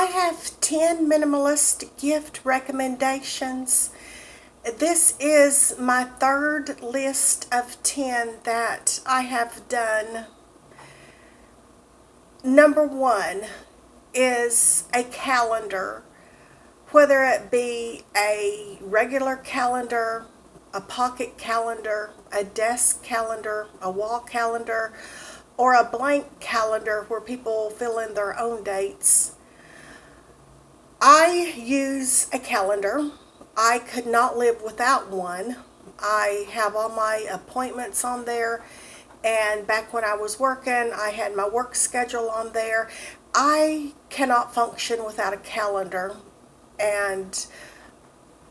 I have 10 minimalist gift recommendations. This is my third list of 10 that I have done. Number one is a calendar, whether it be a regular calendar, a pocket calendar, a desk calendar, a wall calendar, or a blank calendar where people fill in their own dates. I use a calendar. I could not live without one. I have all my appointments on there, and back when I was working, I had my work schedule on there. I cannot function without a calendar, and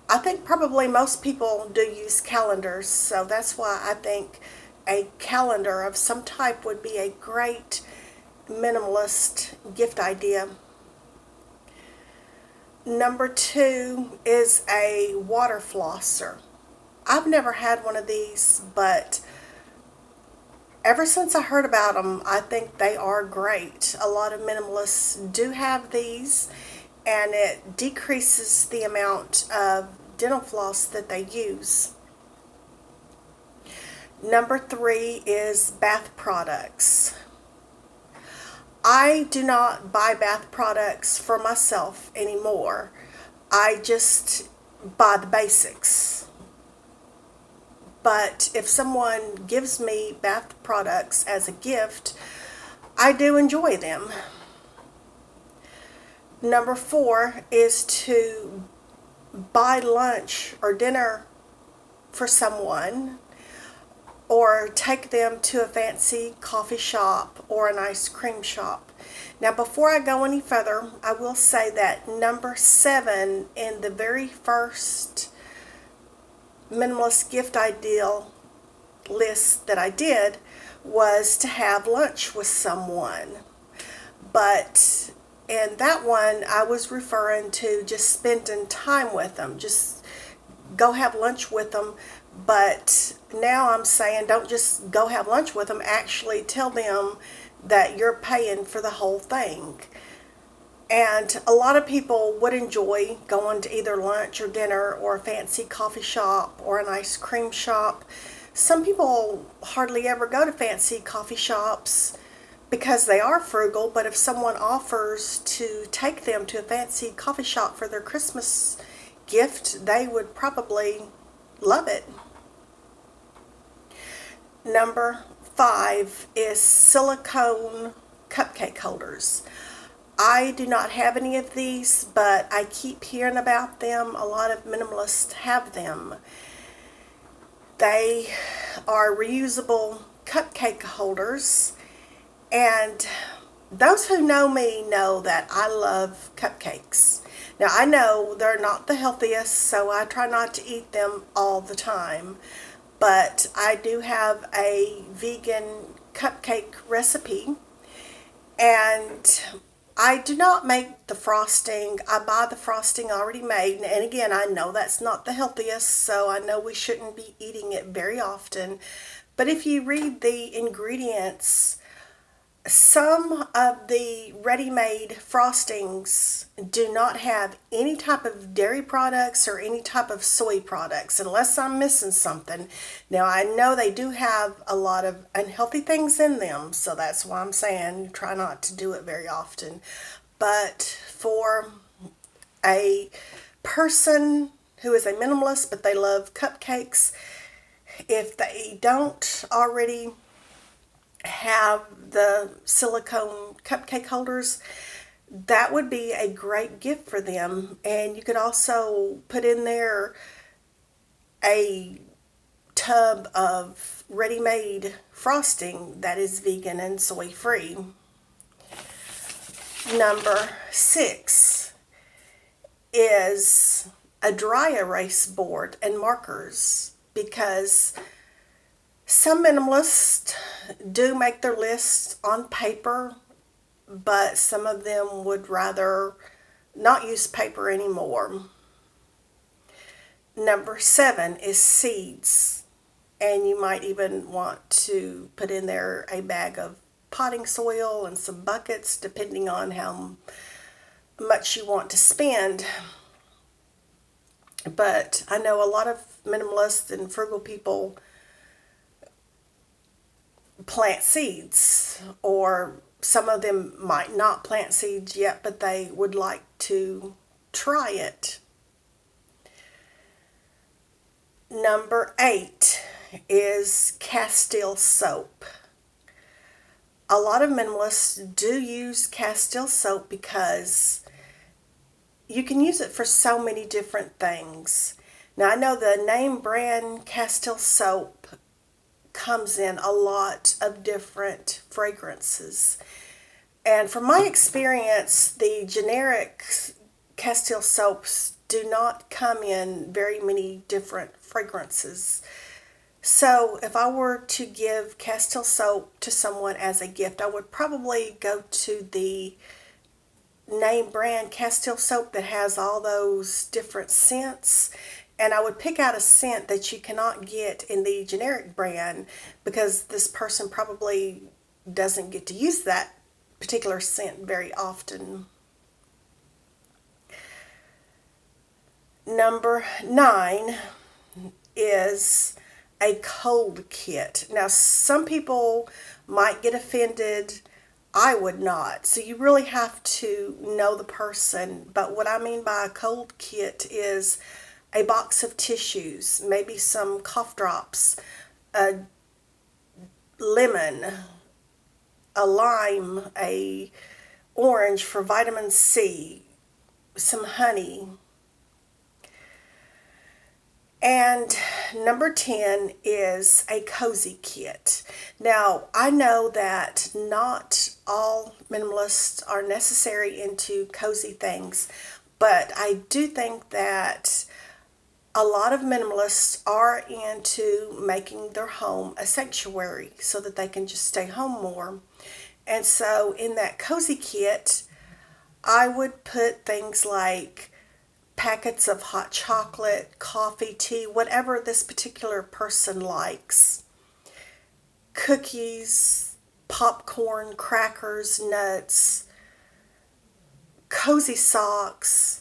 I think probably most people do use calendars, so that's why I think a calendar of some type would be a great minimalist gift idea. Number two is a water flosser. I've never had one of these, but ever since I heard about them, I think they are great. A lot of minimalists do have these, and it decreases the amount of dental floss that they use. Number three is bath products. I do not buy bath products for myself anymore. I just buy the basics. But if someone gives me bath products as a gift, I do enjoy them. Number four is to buy lunch or dinner for someone, or take them to a fancy coffee shop or an ice cream shop. Now, before I go any further, I will say that number 7 in the very first minimalist gift ideal list that I did was to have lunch with someone. But in that one, I was referring to just spending time with them, just go have lunch with them. But now I'm saying don't just go have lunch with them, actually tell them that you're paying for the whole thing. And a lot of people would enjoy going to either lunch or dinner or a fancy coffee shop or an ice cream shop. Some people hardly ever go to fancy coffee shops because they are frugal, but if someone offers to take them to a fancy coffee shop for their Christmas gift, they would probably love it. Number 5 is silicone cupcake holders. I do not have any of these, but I keep hearing about them. A lot of minimalists have them. They are reusable cupcake holders, and those who know me know that I love cupcakes. Now, I know they're not the healthiest, so I try not to eat them all the time, but I do have a vegan cupcake recipe, and I do not make the frosting. I buy the frosting already made, and again, I know that's not the healthiest, so I know we shouldn't be eating it very often. But if you read the ingredients, some of the ready-made frostings do not have any type of dairy products or any type of soy products, unless I'm missing something. Now, I know they do have a lot of unhealthy things in them, so that's why I'm saying try not to do it very often. But for a person who is a minimalist but they love cupcakes, if they don't already have the silicone cupcake holders, that would be a great gift for them. And you could also put in there a tub of ready-made frosting that is vegan and soy free. Number 6 is a dry erase board and markers, because some minimalists do make their lists on paper, but some of them would rather not use paper anymore. Number 7 is seeds, and you might even want to put in there a bag of potting soil and some buckets, depending on how much you want to spend. But I know a lot of minimalists and frugal people plant seeds, or some of them might not plant seeds yet, but they would like to try it. Number 8 is Castile soap. A lot of minimalists do use Castile soap because you can use it for so many different things. Now, I know the name brand Castile soap comes in a lot of different fragrances. And from my experience, the generic Castile soaps do not come in very many different fragrances. So if I were to give Castile soap to someone as a gift, I would probably go to the name brand Castile soap that has all those different scents. And I would pick out a scent that you cannot get in the generic brand, because this person probably doesn't get to use that particular scent very often. Number 9 is a cold kit. Now, some people might get offended. I would not. So you really have to know the person. But what I mean by a cold kit is a box of tissues, maybe some cough drops, a lemon, a lime, a orange for vitamin C, some honey. And number 10 is a cozy kit. Now, I know that not all minimalists are necessarily into cozy things, but I do think that a lot of minimalists are into making their home a sanctuary so that they can just stay home more. And so in that cozy kit, I would put things like packets of hot chocolate, coffee, tea, whatever this particular person likes, cookies, popcorn, crackers, nuts, cozy socks.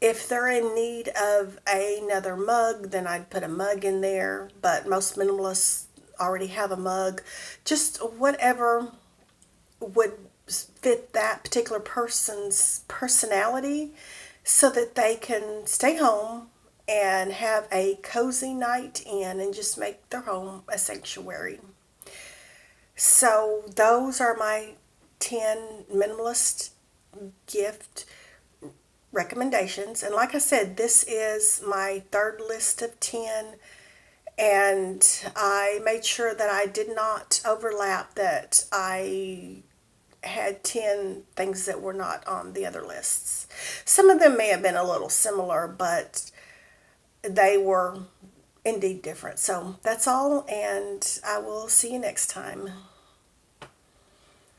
If they're in need of another mug, then I'd put a mug in there, but most minimalists already have a mug. Just whatever would fit that particular person's personality so that they can stay home and have a cozy night in and just make their home a sanctuary. So those are my 10 minimalist gift recommendations. And like I said, this is my third list of 10, and I made sure that I did not overlap, that I had 10 things that were not on the other lists. Some of them may have been a little similar, but they were indeed different. So that's all, and I will see you next time.